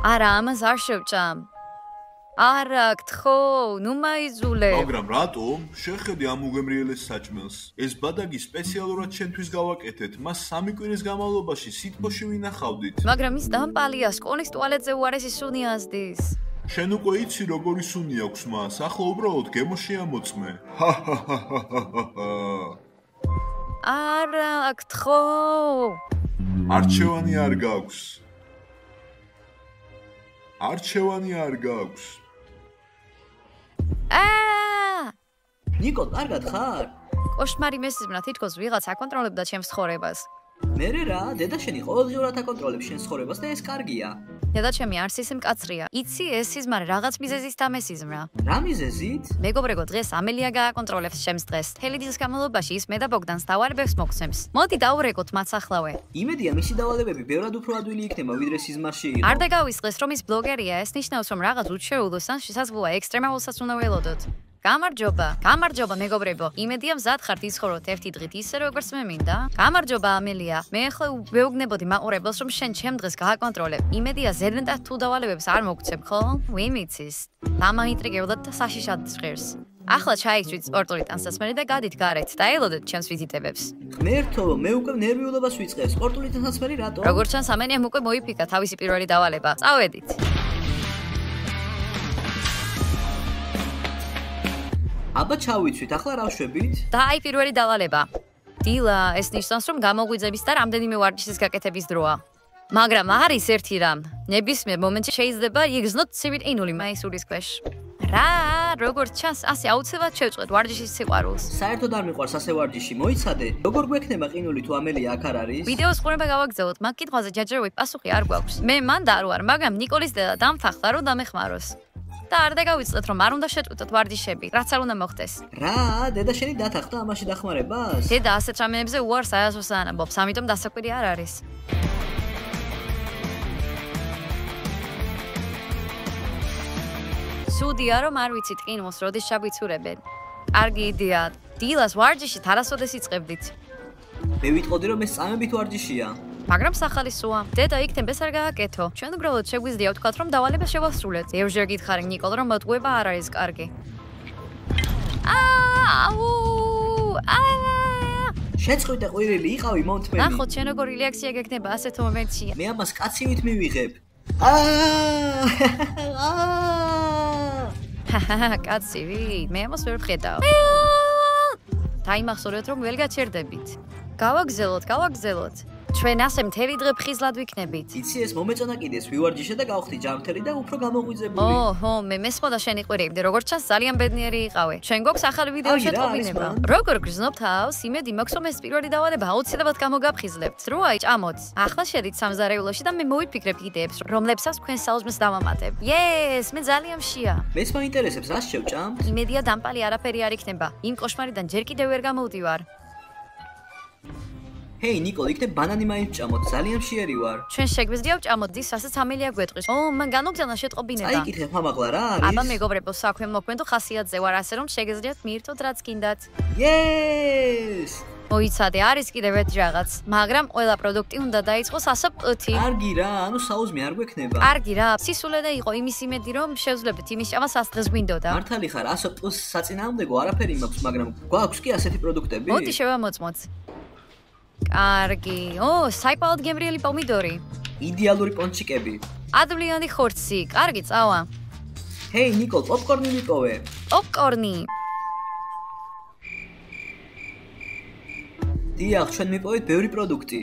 არა, ამას არ შევჭამ. არა, გთხოვ, ნუ მაიძულე. მაგრამ რატომ? შეხედი ამ უგემრიელეს საჭმელს. ეს ბადაგი სპეციალურად შენთვის გავაკეთეთ. მას 3 კვირის განმავლობაში სითბოში ვინახავდით. მაგრამ ის დამპალია, სკოლის ტუალეტზე უარესი სუნი აზდის. შენ უკვე იცი როგორი სუნი აქვს მას. ახლა უბრალოდ გემო შეამოწმე. არა, გთხოვ. არჩევანი არ გაქვს. არჩევანი არ გაქვს. ნიკო, კარგად ხარ? კოშმარი მესიზმნა თითქოს ვიღაც აკონტროლებდა ჩემს ცხოვრებას. მერე რა, დედა შენი ყოველდღიურად აკონტროლებს შენს ცხოვრებას და ეს კარგია. დედა ჩემი არ სისიმ კაცრია. იცი ეს სიზმარი რაღაც მიზეზის დამესიზმრა. რა მიზეზით? მეგობრებო, დღეს ამელია გააკონტროლებს ჩემს დღეს. მთელი დღის განმავლობაში ის მე და ბოგდანს დავალებებს მოგცემს. მოდი დაურეკოთ მათ სახლავე. იმედია მისი დავალებები ბევრად უფრო ადვილი იქნება, ვიდრე სიზმარში იყო. არ დაგავისყრეს რომ ის ბლოგერია, ეს ნიშნავს რომ რაღაც უჩვეულოს ან შესაძლოა ექსტრემალურსაც უნდა ველოდოთ. გამარჯობა მეგობრებო. იმედია მზად ხართ იცხოვროთ ერთი დღით ისე როგორც მე მინდა. გამარჯობა ამელია. მე ახლა ვეუბნებოდი მაყურებელს რომ შენ ჩემ დღეს გააკონტროლებ. იმედია ზედმეტად თუ დავალებებს არ მოგცემ, ხო? ვინ იცის? დამაინტრიგებოდათ და საშიშად ჟღერს. ახლა ჩაიცვით სპორტული ტანსაცმელი და გადით გარეთ და ელოდეთ ჩემს ვიზიტებებს. ღმერთო, მე უკვე ნერვიულობას ვიწყებ. სპორტული ტანსაცმელი რატო? როგორც ჩანს ამენიამ უკვე მოიფიქა თავისი პირველი დავალება. წავედით. აბა ჩავიცვით, ახლა რა ვშვებით? და აი პირველი დავალება. დილა, ეს ნიშნავს რომ გამოგვიძების და რამდენიმე ვარჯიშის გაკეთების დროა. მაგრამ არის ერთი რამ. ნებისმიერ მომენტში შეიძლება იგრძნოთ ცივიტყინული მაისურის ქვეშ. რა, როგორც ჩანს, ასე აუცილებლად შევწყვეტ ვარჯიშის სიყვარულს. საერთოდ არ მიყვარს ასე ვარჯიში, მოიცადე. როგორ გვექნება ყინული თუ ამელია აქ არ არის? ვიდეოს ყურება გავაგრძელოთ, მაგ კითხვაზე ჯერჯერობით პასუხი არ გვაქვს. მე მან და არ ვარ, მაგრამ ნიკოლის დედა დამთანხმდა რომ დამეხმაროს. და არ დაგავიწყდეთ რომ არ უნდა შეტყვითოთ ვარჯიშები, რაც არ უნდა მოხდეს. რა, დედა შენი დათანხმდა ამაში დახმარებას? დედა ასეთ რამეებზე უარს ააზოს ანაბობს, ამიტომ დასაკვირი არ არის. სუდია რომ არ ვიცით ყინულს როდის ჩაგვიცურებენ. კარგი იდეა. დილას ვარჯიშით არასოდეს იწყებდით. მე ვიტყოდი რომ ეს წამებით ვარჯიშია. მაგრამ სახალისოა. დედა იქნებ ეს არ გააკეთო. ჩვენ უბრალოდ შეგვიძლია ვთქვათ რომ დავალება შევასრულეთ. ერთჯერ გითხარი ნიკოლ რომ მოტყუება არ არის კარგი. შეწყვიტე ყვირილი, იყავი მომთმენი. ნახოთ შენ როგორი რეაქცია გექნება ასეთ მომენტში. მე ამას კაცივით მივიღებ. კაცივი, მე ამას ვერ ვხედავ. დაიმახსოვრეთ რომ ვერ გაჩერდებით. გავაგზელოთ. ჩვენ ასე მთელი დღე ფხიზლად ვიქნებით. იცი ეს მომეწონა კიდეს ვივარჯიშე და გავხდი ჯანმრთელი და უფრო გამოღვიძებული. ოჰო, მე მესმოდა შენი ყვირები, როგორც ჩანს ძალიან ბედნიერი იყავი. ჩვენ გვაქვს ახალი ვიდეო შეტყობინება. როგორ გრძნობ თავს? იმედი მაქვს რომ ეს პირველი დავალება აუცილებლად გამოგაფხიზლებთ. დროა ჭამოთ. ახლა შედით სამზარეულოში და მე მოვიფიქრებ იდეებს, რომლებსაც თქვენ საუზმეს დავამატებ. იეს, მე ძალიან მშია. მეც მაინტერესებს, რას შევჭამთ? იმედია დამპალი არაფერი არ იქნება. იმ კოშმარიდან ჯერ კიდევ ვერ გამოვდივარ. ჰეი ნიკოლ, იქნებ ბანანი მაინც ვჭამოთ, ძალიან მშიერი ვარ. ჩვენ შეგვიძლია ვჭამოთ დის, რასაც ამელია გვეტყვის. მან განოგზავნა შეტყობინება. წაიკითხე მამაღლა რა არის? აბა მეგობრებო, საქმე მოქმედო ხასიათზე ვარ, ასე რომ შეგეძლიათ მიირთოთ რაც გინდათ. იეს! მოიცადე, არის კიდევ ერთი რაღაც, მაგრამ ყველა პროდუქტი უნდა დაიწყოს 100 პ-ით. კარგი რა, ანუ საუზმე არ გვექნება. კარგი რა, სისულე და იყო იმის იმედი, რომ შევძლებთ იმის ჭამას 100 დღეს გვინდოდა. მართალი ხარ, 100 პ-ს საწინააღმდეგო არაფერი მაქვს, მაგრამ გვაქვს კი ასეთი პროდუქტები? მოდი შევამოწმოთ. კარგი. საიპალოდ გემრიელი პომიდორი. იდეალური პონჩიკები. ადვლიანი ხორცი. კარგი, წავა. ჰეი ნიკოლ, პოპკორნი მიპოვე. პოპკორნი. დიახ, ჩვენ მიპოვეთ ბევრი პროდუქტი.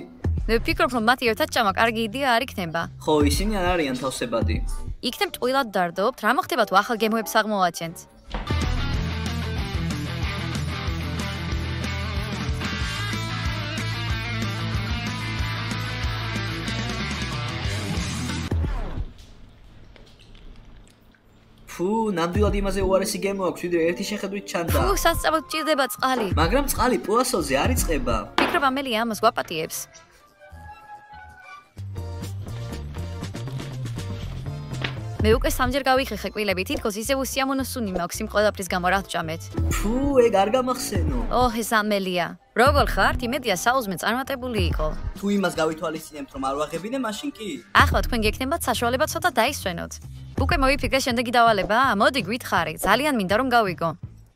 მე ვფიქრობ, რომ მათი ერთად ჭამა კარგი იდეა არ იქნება. ხო, ისინი არ არიან თავსებადი. იქნებ ტყუილად დარდობთ, რა მოხდება თუ ახალ გემოებს აღმოვაჩენთ? ფუ, ნამდვილად იმაზე უარესი გემო აქვს, ვიდრე ერთი შეხედვით ჩანდა. ფუ, სასწრაფოდ ჭირდება წყალი. მაგრამ წყალი პუასოზე არ იწყება. ვფიქრობ, ამელია ამას გვაპატიებს. მე უკვე სამჯერ გავიხეხე კვილები, თითქოს ისე უსიამოვნოსუნი მაქვს იმ ყველაფრის გამო რა ვჭამეთ. ფუ, ეგ არ გამახსენო. ოჰ, ეს ამელია. როგორ ხართ? იმედია საუზმე წარმატებული იყო. თუ იმას გავითვალისწინებთ, რომ არ ვაღებინე, მაშინ კი. ახლა თქვენ გექნებათ საშუალება ცოტა დაისვენოთ. უკვე მოვიფიქრე შემდეგი დავალება? მოდი გვითხარი, ძალიან მინდა რომ გავიგო.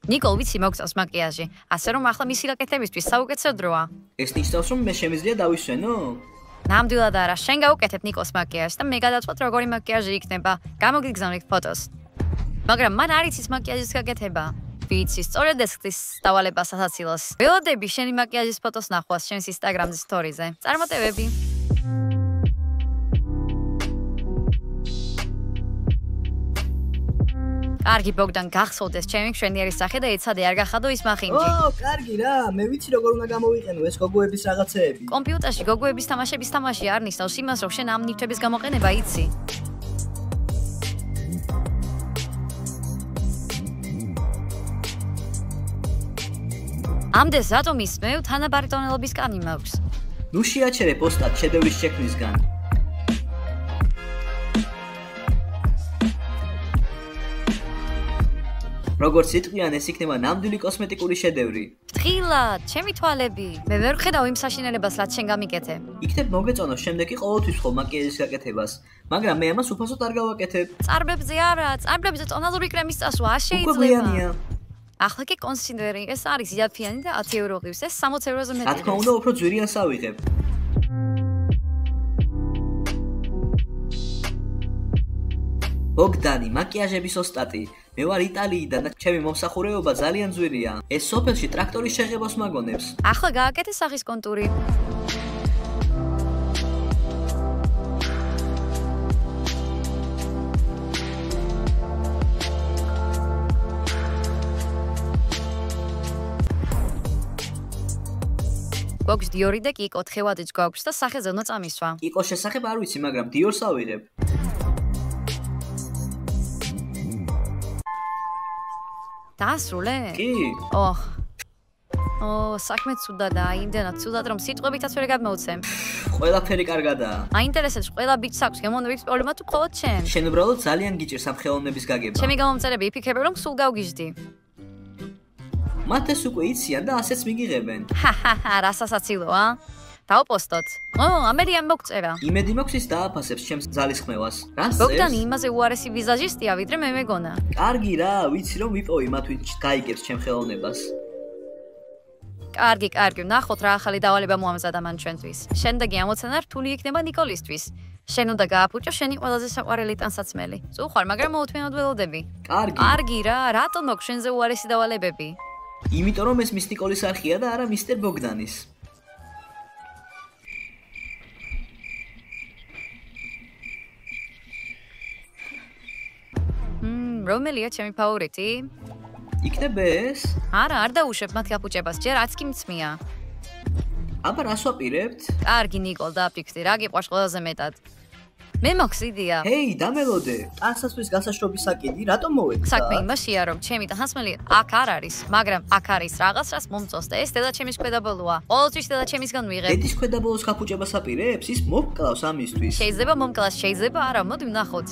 ნიკოლ ვიცი მოგწევს მაკიაჟი, ასე რომ ახლა მისი რაკეთებისთვის საუკეთესო დროა. ეს ნიშნავს, რომ მე შემიძლია დავისვენო? ნამდვილად არა, შენ გავუკეთებ ნიკოლს მაკიაჟს და მე გადავწყვეტ როგორი მაკიაჟი იქნება. გამოგიგზავნით ფოტოს. მაგრამ მან არ იცის მაკიაჟის გაკეთება. ვიცი, სწორედ ეს ხდის დავალება სასაცილოს. ველოდები შენი მაკიაჟის ფოტოს ნახვას შენს ინსტაგრამზე სტორიზე. წარმატებები. კარგი ბოგდან, გახსოვდეს ჩემი მშვენიერი სახე და ეცადე არ გახადო ის მახინჯი. ო, კარგი რა, მე ვიცი როგორ უნდა გამოვიყენო ეს გოგოების რაღაცეები. კომპიუტერში გოგოების თამაშების თამაში არ ნიშნავს იმას, რომ შენ ამ ნივთების გამოყენება იცი. ამდენს რატომ ისმევ? თანაბარი ტონელობის კანი მაქვს. ნუ შეაჩერე პოსტად შედევრის შექმნისგან. როგორც სიტყვიან, ეს იქნება ნამდვილი კოსმეტიკური შედევრი. ფრთხილად, ჩემი თვალები. მე ვერ ვხედავ იმ საშინელებას, რაც შენ გამიკეთე. იქნებ მოგეწონო შემდეგი ყოველთვის ხოლ მაკიაჟის გაკეთებას, მაგრამ მე ამას უფასოდ არ გავაკეთებ. წარბებზე არა, წარბებზე ტონალური კრემის წასვლა არ უკვე შეიძლება. გვიანია. ახლა კი კონსილერი, ეს არის იაფიანი და 10 ევრო ღირს, ეს 60 ევროზე მეტი. რა თქმა უნდა, უფრო ძვირიანს ავიღებ. ბოგდანი, მაკიაჟების ოსტატი. მე ვარ იტალიიდან და ჩემი მომსახურეობა ძალიან ძვირია. ეს სოფელში ტრაქტორის შეღებას მაგონებს. ახლა გააკეთე სახის კონტური. გვაქვს დიორი და კიკო, თხევადიც გვაქვს და სახეზე უნდა წამისვა. კიკოს შესახებ არ ვიცი, მაგრამ დიორს ავიღებ. დაასრულე? კი. ოჰ. საქმე ცუდადაა, იმდენად ცუდად, რომ სიტყვებითაც ვერ გამოვცემ. ყველაფერი კარგადაა. აინტერესებს ყველა ბიჭს აქვს გემოვნების პრობლემა თუ მხოლოდ შენ? შენ უბრალოდ ძალიან გიჭირს ამ ხელოვნების გაგება. ჩემი გამომწერები იფიქრებენ, რომ სულ გავგიჟდი. მათ ეს უკვე იციან და ასეც მიგიღებენ. ჰაჰაჰა, რა სასაცილოა? დავპოსტოთ. ამერიან მოგწერა. იმედი მაქვს ის დააფასებს ჩემს ძალისხმევას. რა წერს? ბოგდანი იმაზე უარესი ვიზაჟისტია, ვიდრე მე მეგონა. კარგი რა, ვიცი რომ ვიპოვი მათ ვინც გაიგებს ჩემ ხელოვნებას. კარგი, ვნახოთ რა ახალი დავალება მოამზადა მან ჩვენთვის. შემდეგი ამოცანა რთული იქნება ნიკოლისთვის. შენ უნდა გააფუჭო შენი ყველაზე საყვარელი ტანსაცმელი. წუხარ, მაგრამ მოუთმენოდ ველოდები. კარგი რა, რატომ მოგ შენზე უარესი დავალებები? იმიტომ რომ ეს მის ნიკოლის არხია და არა მისტერ ბოგდანის. რომელია ჩემი ფავორიტი? იქნება ეს? არა, არ დაუშვებ მათ გაფუჭებას, ჯერ არც კი მწმია. აბა რას ვაპირებთ? კარგი ნიკოლ, დაფიქრდი, რა გიყვარს ყველაზე მეტად? მე მაქვს იდეა. ჰეი, დამელოდე. ტანსაცმლის გასაშრობის საკიდი, რატომ მოვეცა? საქმე იმაშია, რომ ჩემი ტანსაცმელი აქ არ არის, მაგრამ აქ არის რაღაც, რას მომწონს და ეს დედაჩემის ქვედაბოლოა. ყოველთვის დედაჩემისგან ვიღებ. დედის ქვედაბოლოს გაფუჭებას აპირებს? ის მომკლავს ამისთვის. შეიძლება მომკლას, შეიძლება არა, მოდი ვნახოთ.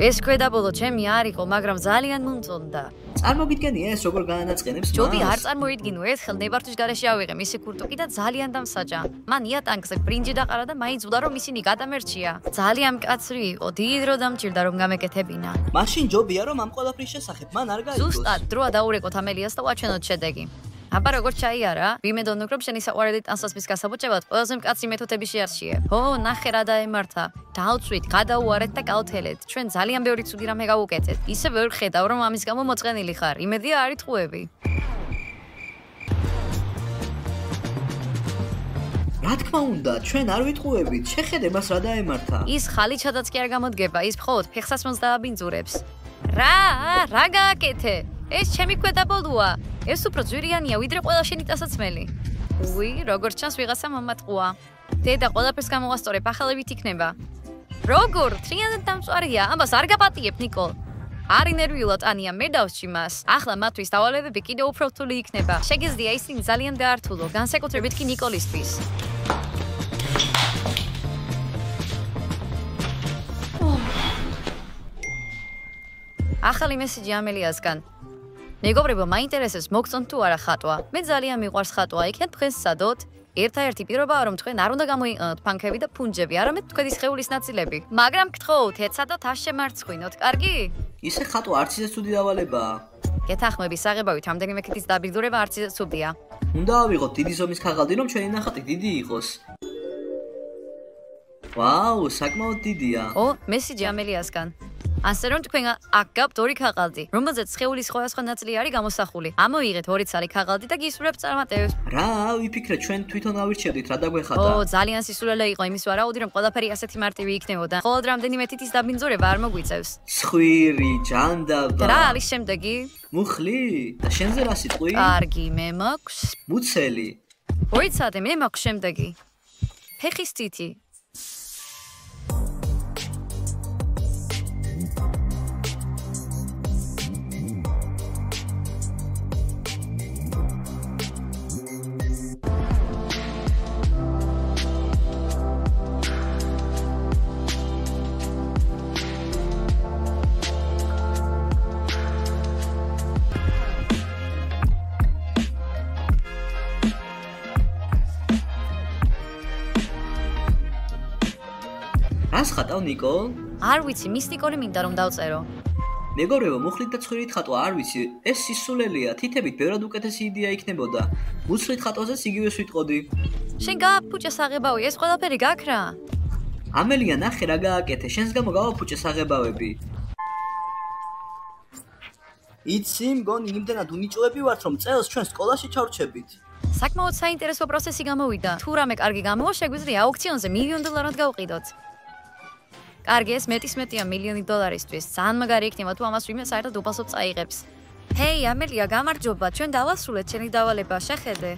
ეს ქვედაბოლო ჩემი არ იყო, მაგრამ ძალიან მომწონდა. წარმოგიდგენია ეს როგორ გაანაწყენებს მას? ჯობი არ წარმოიდგინო, ერთხელ ნებართვის გარეშე ავიღე მისი კურტუკი და ძალიან დამსაჯა. მან იატანკზე ბრინჯი დაყარა და მაინც უდა რომ ისინი გადამერჩია. ძალიან მკაცრი იყო, დიდი დრო დამჭირდა რომ გამეკეთებინა. მაშინ ჯობია რომ ამ ყველაფრის შესახებ მან არ გაიგოს. ზუსტად, დროა დაურეკოთ ამელიას და ვაჩვენოთ შედეგი. აბა როგორ ჩაიარა? ვიმედოვნებ რომ შენი საყვარელი ტანსაცმლის გასაბოჭებად ყველაზე მკაცრი მეთოდები შეარჩიე. ნახე რა დაემართა. დავწვით, გადაუარეთ და გავთელეთ. ჩვენ ძალიან ბევრი ცუდი რამე გავუკეთეთ. ისე ვერ ხედავ რომ ამის გამო მოწყენილი ხარ. იმედია არ იტყუები. რა რა თქმა უნდა, ჩვენ არ ვიტყუებით, შეხედე მას რა დაემართა. ის ხალიჩადაც კი არ გამოდგება, ის მხოლოდ ფეხსაც მოსდააბინძურებს. რა გააკეთე? ეს ჩემი ქვედაბოლოა. ეს უფრო ძვირიანია, ვიდრე ყველა შენი ტასაცმელი. უი, როგორც ჩანს ვიღაცა მომატყუა. დედა ყველაფერს გამოვასწორებ, ახალებით იქნება. როგორ? თრიანად დამწვარია, ამას არ გაპატიებ, ნიკოლ. არ ინერვიულად ანია, მე დავსჭი მას. ახლა მათთვის დავალებები კიდევ უფრო რთული იქნება. შეგეძლია ისინი ძალიან დაართულო, განსაკუთრებით კი ნიკოლისთვის. ახალი მესიჯი ამელიასგან. მეგობრებო, მაინტერესებს მოგწონთ თუ არა ხატვა. მე ძალიან მიყვარს ხატვა, იქნებ თქვენს სადოთ. ერთადერთი პირობაა, რომ თქვენ არ უნდა გამოიყენოთ ფანქები და ფუნჯები, არამედ თქვენი სხეულის ნაწილები. მაგრამ გთხოვთ, ეცადოთ არ შემარცხვინოთ, კარგი? ისე ხატვა არც ისე ცუდი დავალებაა. გეთანხმები, საღებავით რამდენიმე კეთის დაბინძურება არც ისე ცუდია. უნდა ავიღოთ დიდი ზომის ქაღალდი, რომ ჩვენი ნახატი დიდი იყოს. ვაუ, საკმაოდ დიდია. მესიჯი ამელიასგან. ასე რომ თქვენ აქ გაქვთ ორი ქაღალდი, რომელზეც სხეულის სხვადასხვა ნაწილი არის გამოსახული. ამოიღეთ ორი ცალი ქაღალდი და გისურვებთ წარმატებებს. რა, ვიფიქრე ჩვენ თვითონ ავირჩევდით რა დაგვეხატა. ძალიან სისულელე იყო იმის ვარაუდი, რომ ყველაფერი ასეთი მარტივი იქნებოდა. მხოლოდ რამდენიმე თითის დაბინძურება არ მოგვიწევს. სხვირი, ჯანდაბა. რა არის შემდეგი? მუხლი? და შენზე რა სიტყვი? კარგი, მე მაქვს. მუცელი. მოიცადე, მე მაქვს შემდეგი. ფეხის თითი. რას ხატავ ნიკოლ? არ ვიცი, მის ნიკოლი მინდა რომ დავწერო. მეგობრებო, მუხლით და ცხვირით ხატვა არ ვიცი, ეს სისულელეა, თითებით ბევრად უკეთესი იდეა იქნებოდა. მუცლით ხატვაზეც იგივეს ვიტყოდი. შენ გააფუჭე საღებავი, ეს ყველაფერი გაქვს რა? ამელია, ნახე რა გააკეთე, შენს გამო გავაფუჭე საღებავები. იცი, მგონი იმდენად უნიჭოები ვართ, რომ წელს ჩვენ სკოლაში ჩავრჩებით. საკმაოდ საინტერესო პროცესი გამოვიდა. თუ რამე კარგი გამოვა, შეგვიძლია აუქციონზე $1,000,000 გავყიდოთ. კარგი, ეს მეტია $1,000,000-ისთვის. ძალიან მაგარი იქნება თუ ამას ვინმე საერთოდ უფასოდ წაიღებს. ჰეი, ამელია, გამარჯობა, ჩვენ დავასრულეთ ჩვენი დავალება, შეხედე.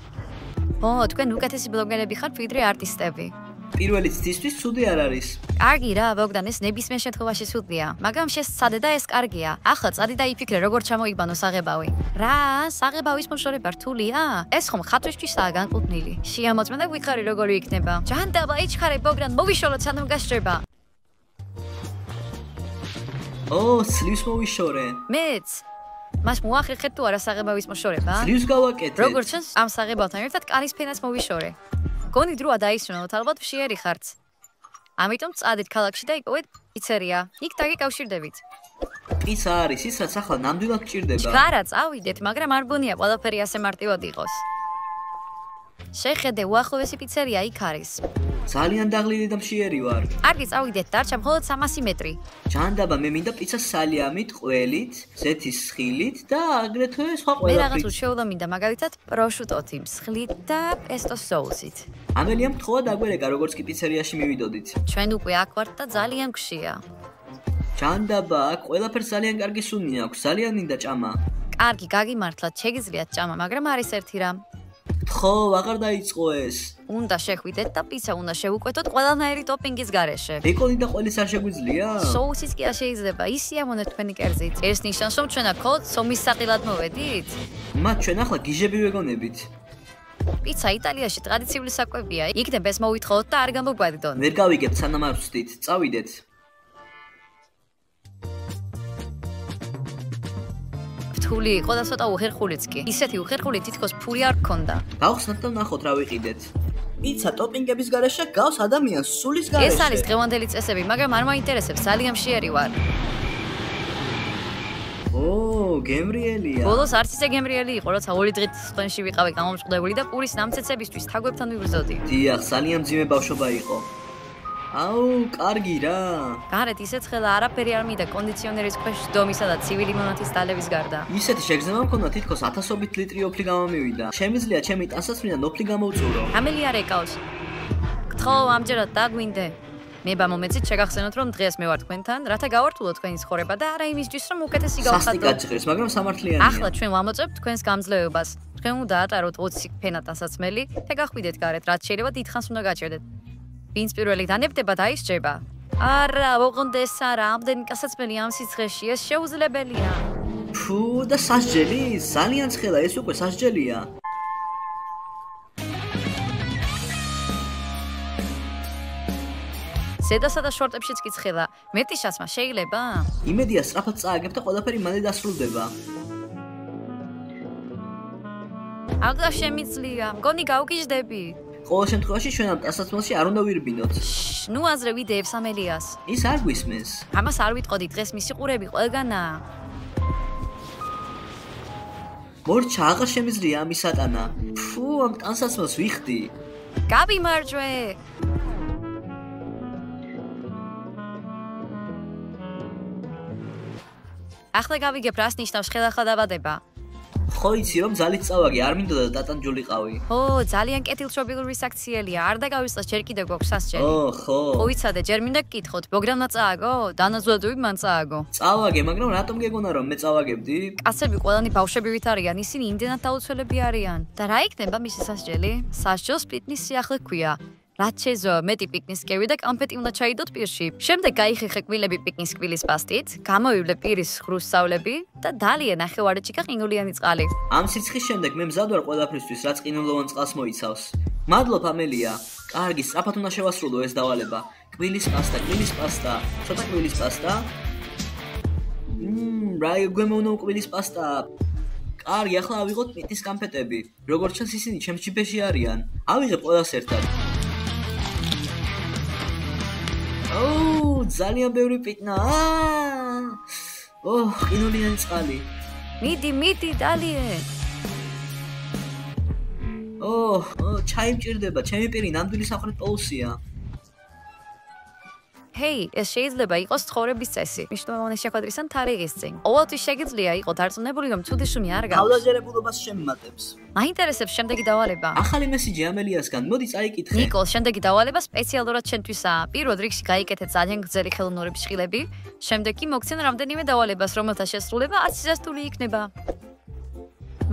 თქვენ უკეთესი ბლოგერები ხართ ვიდრე არტისტები. პირველი ცდისთვის ცუდი არ არის. კარგი რა, ბოგდან, ეს ნებისმიერ შემთხვევაში ცუდია, მაგრამ შესცადე და ეს კარგია. ახლა წადი და იფიქრე, როგორ ჩამოიბანო საღებავი. რა, საღებავის მოშორება რთულია? ეს ხომ ხატვისთვისაა განკუთვნილი. შეამოწმე და გვიხარი როგორი იქნება. ჯანდაბა, იჩქარე, ბოგდან, მოვიშოროთ სანამ გასჭრება. სლივს მოვიშორე. მეც. მას მოახერხეთ თუ არა საღებავის მოშორება? სლივს გავაკეთე. როგორც ჩანს, ამ საღებავთან ერთად კანის ფენას მოვიშორე. გონი დროა დაისვენოთ, ალბათ მშიერი ხართ. ამიტომ წადით ქალაქში და იპოვეთ პიცერია. იქ დაგიკავშირდებით. ის არის ის, რაც ახლა ნამდვილად გჭირდება. ჩქარა, წავიდეთ, მაგრამ არ გონია ყველაფერი ასე მარტივად იყოს. შეხედე, უახლოესი პიცერია იქ არის. ძალიან დაღლილი და მშიერი ვარ. კარგი, წავიდეთ, დარჩა მხოლოდ 300 მეტრი. ჯანდაბა, მე მინდა პიცა სალიამით, ყველით, ზეთის სხილით და აგრეთვე სხვა მე რაღაც ყველაფრით. უშეულო მინდა, მაგალითად, პროშუტოთი, მსხლით და პესტოს соусით. ამელია მთხოვა დაგვერეკა, როგორც კი პიცერიაში მივიდოდით. ჩვენ უკვე აქ ვართ და ძალიან გშია. ჯანდაბა, აქ ყველაფერს ძალიან კარგი სუნი აქვს, ძალიან მინდა ჭამა. კარგი, გაგიმართლათ, შეგიძლიათ ჭამა, მაგრამ არის ერთი რამ. ხო, აღარ დაიწყო ეს. უნდა შეხვიდეთ და პიცა უნდა შევუკვეთოთ ყველანაირი ტოპინგის გარეშე. ბეკონი და ყველის არ შეგვიძლია? соусიც კი არ შეიძლება, ისი ამონეთ თქვენი კერძით. ეს ნიშნავს, რომ ჩვენ აქ ხოლმე სომის საყილად მოვედით? მათ ჩვენ ახლა გიჟები ვეგონებით. პიცა იტალიაში ტრადიციული საკვებია. იქნებ ეს მოვითხოვოთ და არ გამოგვადგდონ. ვერ გავიგებთ სანამ არ ვსვით. წავიდეთ. რთული იყო და ცოტა უხერხულიც კი. ისეთი უხერხული თითქოს ფული არ გქონდა. გავხსნათ და ნახოთ რა ვიყიდეთ. პიცა ტოპინგების გარეშე გავს ადამიანს სულის გარეშე. ეს არის დღევანდელი წესები, მაგრამ არ მაინტერესებს, ძალიან მშიერი ვარ. გემრიელია. ბოლოს არც ისე გემრიელი იყო, როცა 2 დღით სხვენში ვიყავი გამომწყდებული და პურის ნამცეცებისთვის თაგვებთან ვიბრძოდი. დიახ, ძალიან მძიმე ბავშვობა იყო. კარგი რა. გარეთ ისეთ ხელა არაფერი არ მინდა კონდიციონერის ქვეშ დომისა და ცივილი მონათის დალევის გარდა. ისეთი შეგრძნება მქონდა თითქოს 1000-ობით ლიტრი ოფლი გამომივიდა. შემიძლია ჩემი ტანსაცმლიდან ოფლი გამოვწურო. ამელი არ ეკავს. ხო, ამჯერად დაგვინდე. მე მომეცით შეგახსენოთ რომ დღეს მე ვარ თქვენთან, რათა გავართულოთ თქვენი ცხოვრება და არა იმისთვის რომ უკეთესი გავხადოთ. სასტიკ გაჭირს, მაგრამ სამართლიანია. ახლა ჩვენ ვამოწევთ თქვენს გამძლეობას. თქვენ უნდა ატაროთ 20 ფენა დასაცმელი და გახვიდეთ გარეთ, რაც შეიძლება დიდხანს უნდა გაჭირდეთ. ვინც პირველი დანებდება დაისჯება. არა, ოღონდეს არა, ამდენი დასაცმელი ამ სიცხეში ეს შეუძლებელია. ფუ, და სასჯელი? ძალიან ცხელა, ეს უკვე სასჯელია. ზედასა და შორტებშიც კი ცხელა. მეტი შასმა შეიძლება? იმედია სწრაფად წააგებ და ყველაფერი მალე დასრულდება. აღა შემიძლია. მგონი გავგიჟდები. ყოველ შემთხვევაში ჩვენ ამ დასაცმელში არ უნდა ვირბინოთ. ნუ აზრე ვიდეებს ამელიას. ის არ გვისმენს. ამას არ ვიტყოდი, დღეს მისი ყურები ყველგანაა. მორჩა, აღარ შემიძლია ამის ატანა. ფუ, ამ დასაცმელს ვიხდი. გავიმარჯვე. ახლა გავიგებ რას ნიშნავს ხელახლა დაბადება. ხო იცი რომ ძალით წავაგე, არ მინდოდა დატანჯულიყავი. ო, ძალიან კეთილშობილური საქციელია. არ დაგავიწყოს, ჯერ კიდევ გვაქვს სასჯელი. ხო. უიცადე, ჯერ მინდა გკითხოთ, ბოგრანმა წააგო? დანაზვადები მან წააგო. წავაგე, მაგრამ რატომ გეგონა რომ მე წავაგებდი? კაცები ყველანი ბავშვებივით არიან, ისინი იმდენად დაუცველები არიან. და რა იქნება მისი სასჯელი? სასჯელს პიკნის სიახლე ჰქვია. რაც შეძლო მეტი პიკნის კევი და კამფეტი უნდა ჩაიდოთ პირში. შემდეგ გაიხეხე კბილები პიკნის კბილის პასტით, გამოვივლე პირის ხრუსსავლები და დაალია ნახევარჭიქა ყინულიანი წყალი. ამ სიცხის შემდეგ მე მზად ვარ ყველაფრისთვის, რაც ყინულოვან წყალს მოიცავს. მადლობ ამელია. კარგი, სწრაფად უნდა შევასრულო ეს დავალება. კბილის პასტა, ცოტა კბილის პასტა. რა გვემოვნო კბილის პასტა. კარგი, ახლა ავიღოთ პიტის კამფეტები. როგორც ჩანს ისინი ჩემს ჯიბეში არიან. ავიღებ ყველას ერთად. ძალიან ბევრი პიტნა. ყინულიანი წყალი. მიდი, დალიე. ჩაი მჭირდება, ჩემი პირი ნამდვილი სამხრეთ პოლუსია. ჰეი, ეს შეიძლება იყოს ცხოვრების წესი. მნიშვნელოვანი შეხვედრის ან თარიღის წინ. ყოველთვის შეგიძლია იყოთ დარწმუნებული, რომ ცუდი შუნი არ გაქვს. თავდაჯერებულობას შემმატებს. მაინტერესებს შემდეგი დავალება. ახალი მესიჯი ამელიასგან, მოდი წაიკითხე. ნიკოლ, შემდეგი დავალება სპეციალურად შენთვისაა. პირველ რიგში გაიკეთე ძალიან გრძელი ხელოვნური ფშხილები, შემდეგ კი მოგცენ რამდენიმე დავალებას, რომელთა შესრულება 10 წუთი იქნება.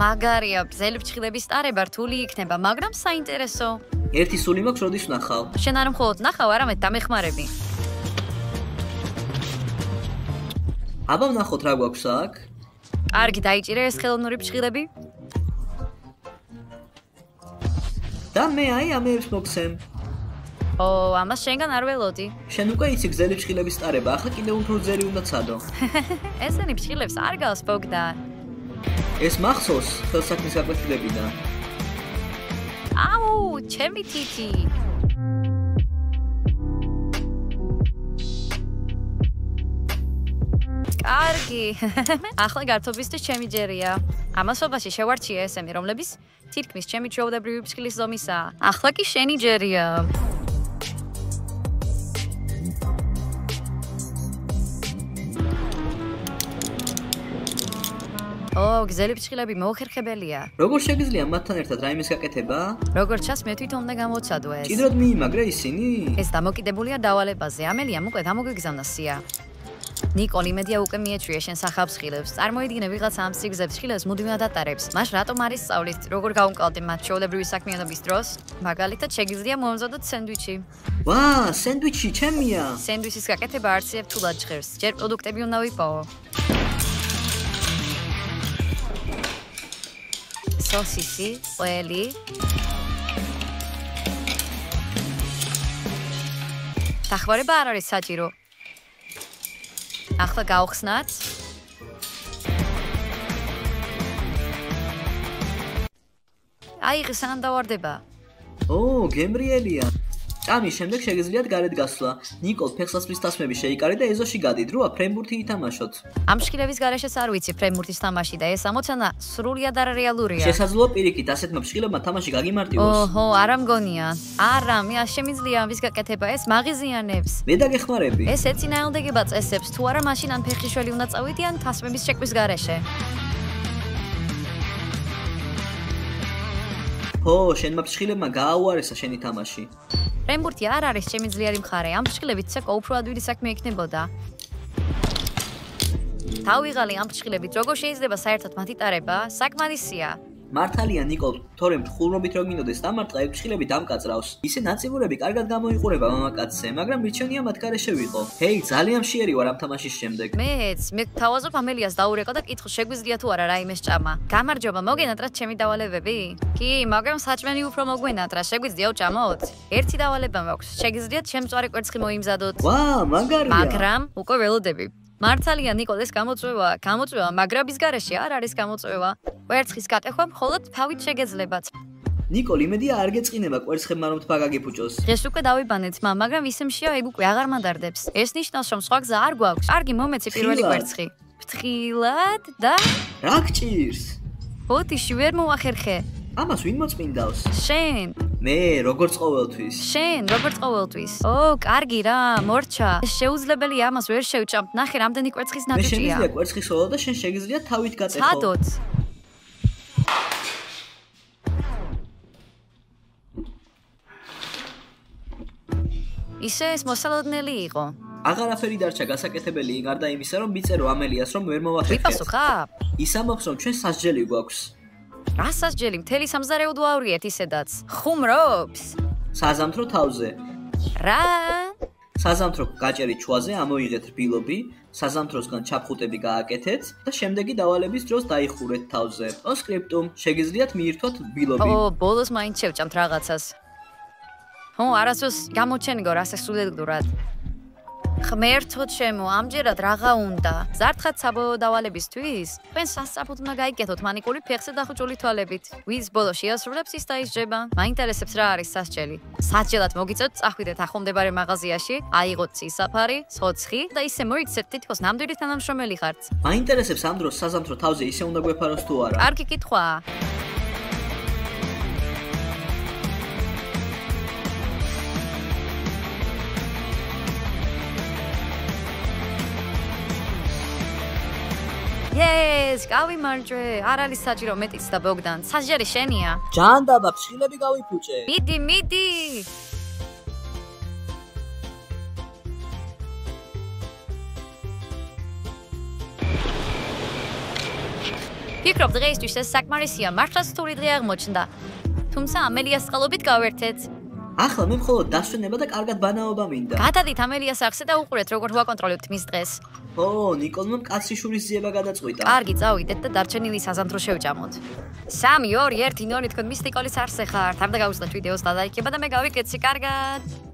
მაგარია, გრძელი ფშხილების ტარება რთული იქნება, მაგრამ საინტერესო. ერთი სული მაქვს, როდის ვნახავ? შენ არ მხოლოდ ნახავ, არამედ დამეხმარები. აბა ვნახოთ რა გვაქვს აქ. კარგი, დაიჭირე ეს ხელოვნური ფშხილები. და მე ამეებს მოგცემ. ამას შენგან არ ველოდი. შენ უკვე იცი გზელი ფშხილების ტარება, ახლა კიდევ უფრო გზელი უნდა ცადო. ესენი ფშხილებს არ გავს ბოგდა. ეს მახსოვს ხელსაქმის გაკვეთილებიდან. აუ, ჩემი თითი. კარგი. ახლა გართობისთვის ჩემი ჯერია. ამასობაში შევარჩიე ესენი, რომლებიც თითქმის ჩემი ჩვეულებრივი ფშხილის ზომისაა. ახლა კი შენი ჯერია. გზელი ფშხილები მოუხერხებელია. როგორ შეგიძლია მათთან ერთად რაიმეს გაკეთება? როგორც ჩანს, მე თვითონ უნდა გამოცადო ეს. კიდროდ მიიმაგრე ისინი? ეს დამოკიდებულია დავალებაზე. ამელიამ უკვე დამოგეგზავნა სია. ნიკოლ, იმედია უკვე მიეჩვია შენ სახაფშხილებს. წარმოიდგინე ვიღაცა ამ სიგზებს ფშხილებს მუდმივად ატარებს. მას რატომ არის სწავლით, როგორ გავუმკლავდე მათ ჩვეულებრივი საქმიანობის დროს? მაგალითად, შეგიძლია მომზადოთ სენდვიჩი. ვა, სენდვიჩი ჩემია. სენდვიჩის გაკეთება არც ერთულად ჟღერს. ჯერ პროდუქტები უნდა ვიპოვო. სოსისი, ყველი. დახმარება არ არის საჭირო. ახლა გავხსნათ. აიღე სანამ დავარდება. გემრიელია. ჭამის შემდეგ შეგიძლიათ გარეთ გასვლა. ნიკოლ, ფეხსაცმლის თასმები შეიკარე და ეზოში გადიდ, როა ფრენბურთი ითამაშოთ. ამ შკილების გარეშეც არ ვიცი ფრენბურთის თამაში და ეს ამოცანა სრულიად არარეალურია. შესაძლოა პირიქით ასეთმა ფშხილებმა თამაში გაგიმარტივოს. არა მგონია. არა, მე არ შემიძლია ამის გაკეთება, ეს მაღიზიანებს. მე დაგეხმარები. ეს ეწინააღმდეგება წესებს, თუ არა მაშინ ან ფეხიშველი უნდა წავიდიან თასმების შეკვრის გარეშე. ო, შენმა ფრჩხილებმა გააუარესა შენი თამაში. რემბურთი არ არის ჩემი ძლიერი მხარე. ამ ფრჩხილებით ცეკვა უფრო ადვილი საქმე იქნებოდა. თავიღალი ამ ფრჩხილებით როგორ შეიძლება საერთოდ მათი ტარება? საკმარისია. მართალია ნიკოლ, თორემ ხულრობით რო გინდოდეს დამარტყა ეგ ფრჩხილები დამკაცრავს. ისე ნაწიბურები კარგად გამოიყურება მამაკაცზე, მაგრამ მირჩენია მათ გარეშე ვიყო. ჰეი, ძალიან მშიერი ვარ ამ თამაშის შემდეგ. მეც, მე თავაზობ ამელიას დაურეკა და კითხო შეგვიძლია თუ არა რაიმე სჭამა. გამარჯობა, მოგენატრათ ჩემი დავალებები? კი, მაგრამ საჭმელი უფრო მოგვენატრა, შეგვიძლია ვჭამოთ? ერთი დავალება მაქვს. შეგიძლიათ შემწვარი კვერცხი მოიმზადოთ? ვა, მაგარია. მაგრამ უკვე ველოდები. მართალია ნიკოლეს გამოწვევა მაგრაბის გარეშე არ არის გამოწვევა. კვერცხის გატეხვა მხოლოდ თავით შეგეძლებათ. ნიკოლ, იმედია არ გეწყინება კვერცხებმა რომ თბა გაგიფუჭოს. დღეს უკვე დავიბანეთ, მაგრამ ისემშია ეგ უკვე აღარ მადარდებს. ეს ნიშნავს, რომ სხვა გზა არ გვაქვს. კარგი, მომეცი პირველი კვერცხი. ფრთხილად და რა გჭირს? ბოდიში ვერ მოახერხე. ამას ვინ მოწმინდავს? შენ. მე, როგორც ყოველთვის. შენ, როგორც ყოველთვის. ო, კარგი რა, მორჩა. შეუძლებელია ამას ვერ შევჭამთ. ნახე, რამდენი კვერცხის მე ნაჭუჭია. შემიძლია კვერცხი სვლა და შენ შეგიძლია თავით გატეხო. ცადოთ. ისე ეს მოსალოდნელი იყო. აღარაფერი დარჩა გასაკეთებელი გარდა იმისა, რომ მიწერო ამელიას რომ ვერ მოვახერხეთ. ვიპასუხა? ის ამბობს, რომ ჩვენ სასჯელი გვაქვს. რა სასჯელი? მთელი სამზარეულო ვავრიეთ ისედაც. ხუმრობს. საზამთრო თავზე. რა? საზამთრო გაჭერით ჩვაზე ამოიღეთ რბილობი, საზამთროსგან ჩაფხუტები გააკეთეთ და შემდეგი დავალების დროს დაიხურეთ თავზე. პოსკრიპტუმ, შეგიძლიათ მიირთვათ რბილობი. ო, ბოლოს მაინც შევჭამთ რაღაცას. ო, არასდროს გამოჩენგო ასე სულელგდურად. ღმერთო ჩემო, ამჯერად რაღა უნდა? ზართხად საბოლოო დავალებისთვის? თქვენ სასწრაფოდ უნდა გაიგეთოთ მანიკური ფეხზე დახუჭული თვალებით. ვის ბოლოს შეასრულებს, ის დაისჯება. მაინტერესებს რა არის სასჯელი. სასჯელად მოგიწევთ, წახვიდეთ ახლომდებარე მაღაზიაში, აიღოთ ცისაფარი, ცოცხი და ისე მოიქცეთ თითქოს ნამდვილი თანამშრომელი ხართ. მაინტერესებს ამ დროს საზამთრო თავზე ისე უნდა გვეფაროს თუ არა. კარგი კითხვაა. ეს, გავიმარჯვე. არ არის საჭირო მეტიც და ბოგდან. სასჯელი შენია. ჯანდაბა, ფრჩხილები გავიფუჭე. მიდი. ფიქრობ დღეისთვის ეს საკმარისია. მართლაც რთული დღე აღმოჩნდა. თუმცა ამელიას წყალობით გავერთეთ. ახლა მე მხოლოდ დასვენება და კარგად ბანაობა მინდა. გადადით ამელიას არხზე და უყურეთ როგორ ვაკონტროლებთ მის დღეს. ო, ნიკოლმა კაცი შურის ძიება გადაწყვიტა. კარგი, წავიდეთ და დარჩენილი საზამთრო შევჭამოთ. 3 2 1 0 თქვენ მის ნიკოლის არხზე ხართ. არ და გაუძლეთ ვიდეოს და ლაიქება და მე გავიკეთე კარგად.